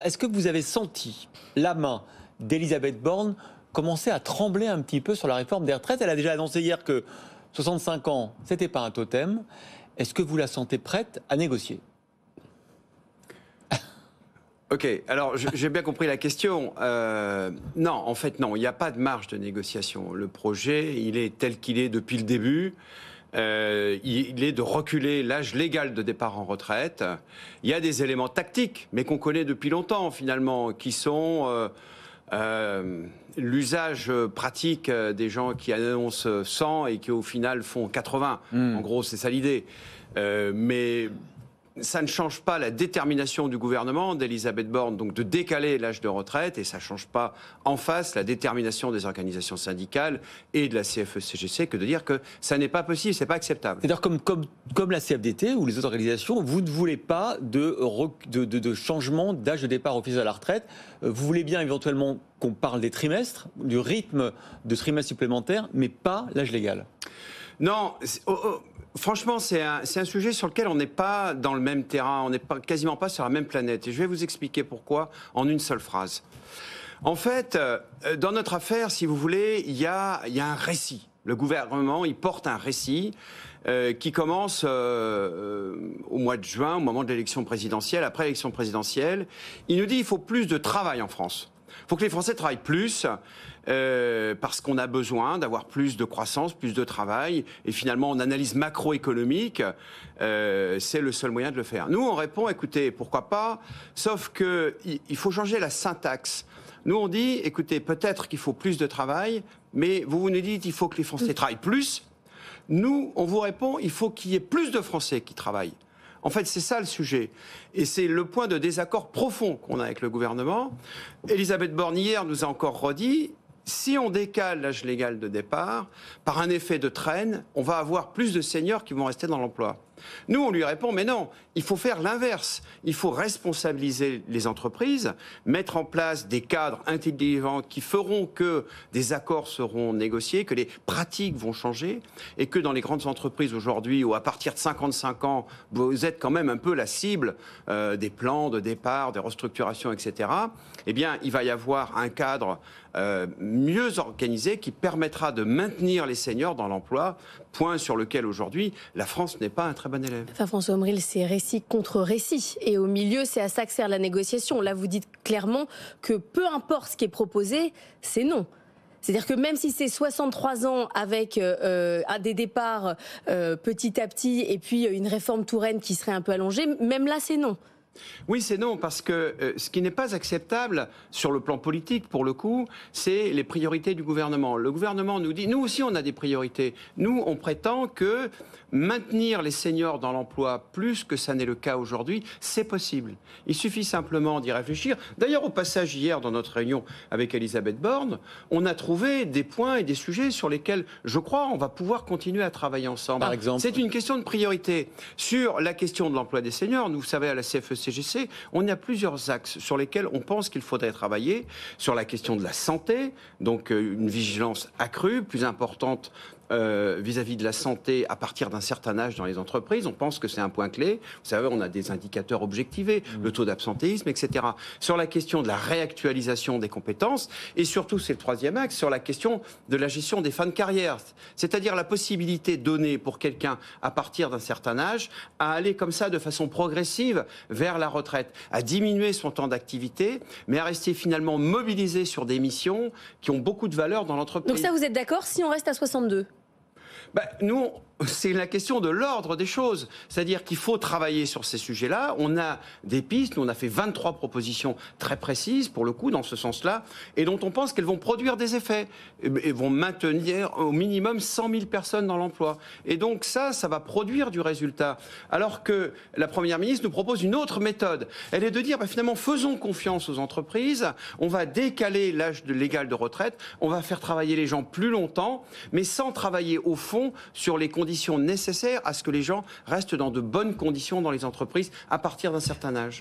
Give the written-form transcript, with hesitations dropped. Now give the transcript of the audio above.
Est-ce que vous avez senti la main d'Elisabeth Borne commencer à trembler un petit peu sur la réforme des retraites? Elle a déjà annoncé hier que 65 ans, c'était pas un totem. Est-ce que vous la sentez prête à négocier? Ok, alors j'ai bien compris la question. Non, en fait, non, il n'y a pas de marge de négociation. Le projet, il est tel qu'il est depuis le début. Il est de reculer l'âge légal de départ en retraite. Il y a des éléments tactiques, mais qu'on connaît depuis longtemps, finalement, qui sont l'usage pratique des gens qui annoncent 100 et qui, au final, font 80. En gros, c'est ça l'idée. Mais ça ne change pas la détermination du gouvernement, d'Elisabeth Borne, donc de décaler l'âge de retraite, et ça ne change pas en face la détermination des organisations syndicales et de la CFE-CGC que de dire que ça n'est pas possible, c'est pas acceptable. C'est-à-dire comme la CFDT ou les autres organisations, vous ne voulez pas de changement d'âge de départ officiel à la retraite. Vous voulez bien éventuellement qu'on parle des trimestres, du rythme de trimestres supplémentaires, mais pas l'âge légal. Non, franchement, c'est un sujet sur lequel on n'est pas dans le même terrain, on n'est quasiment pas sur la même planète. Et je vais vous expliquer pourquoi en une seule phrase. En fait, dans notre affaire, si vous voulez, il y a un récit. Le gouvernement, il porte un récit qui commence au mois de juin, au moment de l'élection présidentielle. Après l'élection présidentielle, il nous dit qu'il faut plus de travail en France. Il faut que les Français travaillent plus parce qu'on a besoin d'avoir plus de croissance, plus de travail. Et finalement, en analyse macroéconomique, c'est le seul moyen de le faire. Nous, on répond, écoutez, pourquoi pas, sauf qu'il faut changer la syntaxe. Nous, on dit, écoutez, peut-être qu'il faut plus de travail, mais vous nous dites qu'il faut que les Français travaillent plus. Nous, on vous répond, il faut qu'il y ait plus de Français qui travaillent. En fait, c'est ça le sujet. Et c'est le point de désaccord profond qu'on a avec le gouvernement. Elisabeth Borne, hier, nous a encore redit, si on décale l'âge légal de départ, par un effet de traîne, on va avoir plus de seniors qui vont rester dans l'emploi. Nous, on lui répond, mais non, il faut faire l'inverse. Il faut responsabiliser les entreprises, mettre en place des cadres intelligents qui feront que des accords seront négociés, que les pratiques vont changer, et que dans les grandes entreprises aujourd'hui, où à partir de 55 ans, vous êtes quand même un peu la cible des plans de départ, des restructurations, etc., eh bien, il va y avoir un cadre mieux organisé qui permettra de maintenir les seniors dans l'emploi, point sur lequel aujourd'hui, la France n'est pas un très bon élève. Enfin, François Omril, c'est récit contre récit. Et au milieu, c'est à ça que sert la négociation. Là, vous dites clairement que peu importe ce qui est proposé, c'est non. C'est-à-dire que même si c'est 63 ans avec des départs petit à petit et puis une réforme Touraine qui serait un peu allongée, même là, c'est non. Oui, c'est non, parce que ce qui n'est pas acceptable sur le plan politique, pour le coup, c'est les priorités du gouvernement. Le gouvernement nous dit, nous aussi on a des priorités. Nous, on prétend que maintenir les seniors dans l'emploi plus que ça n'est le cas aujourd'hui, c'est possible. Il suffit simplement d'y réfléchir. D'ailleurs, au passage hier, dans notre réunion avec Elisabeth Borne, on a trouvé des points et des sujets sur lesquels, je crois, on va pouvoir continuer à travailler ensemble. Par exemple, c'est une question de priorité. Sur la question de l'emploi des seniors, vous savez, à la CFE-CGC, on a plusieurs axes sur lesquels on pense qu'il faudrait travailler. Sur la question de la santé, donc une vigilance accrue, plus importante vis-à-vis de la santé à partir d'un certain âge dans les entreprises. On pense que c'est un point clé. Vous savez, on a des indicateurs objectivés, le taux d'absentéisme, etc. Sur la question de la réactualisation des compétences et surtout, c'est le troisième axe, sur la question de la gestion des fins de carrière. C'est-à-dire la possibilité donnée pour quelqu'un à partir d'un certain âge à aller comme ça de façon progressive vers la retraite, à diminuer son temps d'activité, mais à rester finalement mobilisé sur des missions qui ont beaucoup de valeur dans l'entreprise. Donc ça, vous êtes d'accord si on reste à 62 ? Nous, c'est la question de l'ordre des choses. C'est-à-dire qu'il faut travailler sur ces sujets-là. On a des pistes, nous on a fait 23 propositions très précises, pour le coup, dans ce sens-là, et dont on pense qu'elles vont produire des effets, et vont maintenir au minimum 100 000 personnes dans l'emploi. Et donc ça va produire du résultat. Alors que la Première ministre nous propose une autre méthode. Elle est de dire, finalement, faisons confiance aux entreprises, on va décaler l'âge légal de retraite, on va faire travailler les gens plus longtemps, mais sans travailler au fond sur les conditions nécessaires à ce que les gens restent dans de bonnes conditions dans les entreprises à partir d'un certain âge.